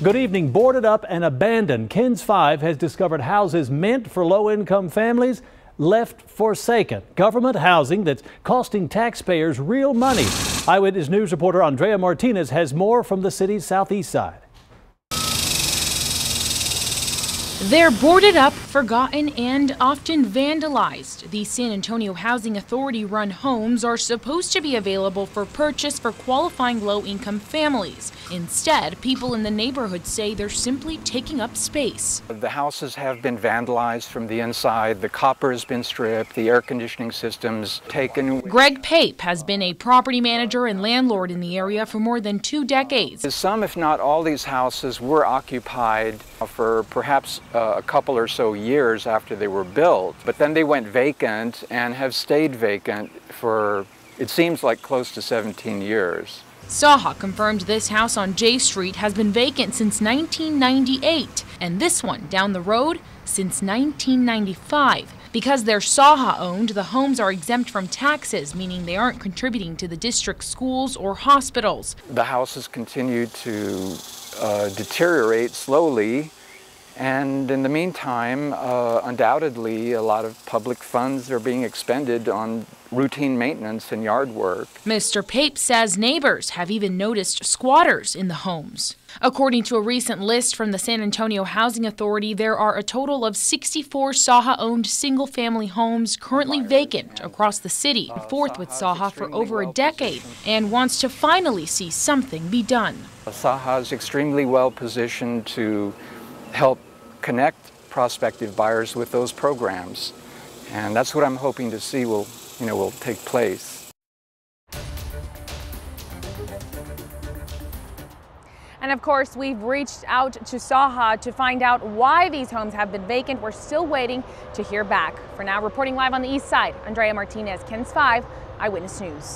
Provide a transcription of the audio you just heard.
Good evening. Boarded up and abandoned, KENS 5 has discovered houses meant for low-income families left forsaken. Government housing that's costing taxpayers real money. Eyewitness News reporter Andrea Martinez has more from the city's southeast side. They're boarded up, forgotten, and often vandalized. The San Antonio Housing Authority-run homes are supposed to be available for purchase for qualifying low-income families. Instead, people in the neighborhood say they're simply taking up space. The houses have been vandalized from the inside. The copper has been stripped, the air conditioning system's taken. Greg Pape has been a property manager and landlord in the area for more than 2 decades. Some, if not all, these houses were occupied for perhaps a couple or so years after they were built, but then they went vacant and have stayed vacant for, it seems like, close to 17 years. Saha confirmed this house on J Street has been vacant since 1998, and this one down the road since 1995. Because they're Saha owned, the homes are exempt from taxes, meaning they aren't contributing to the district's schools or hospitals. The houses continue to deteriorate slowly. And in the meantime, undoubtedly, a lot of public funds are being expended on routine maintenance and yard work. Mr. Pape says neighbors have even noticed squatters in the homes. According to a recent list from the San Antonio Housing Authority, there are a total of 64 Saha-owned single-family homes currently vacant across the city. Fourth with Saha for over a decade and wants to finally see something be done. Saha is extremely well positioned to help connect prospective buyers with those programs, and that's what I'm hoping to see will take place. And of course, we've reached out to Saha to find out why these homes have been vacant. We're still waiting to hear back. For now, reporting live on the east side, Andrea Martinez, KENS 5, Eyewitness News.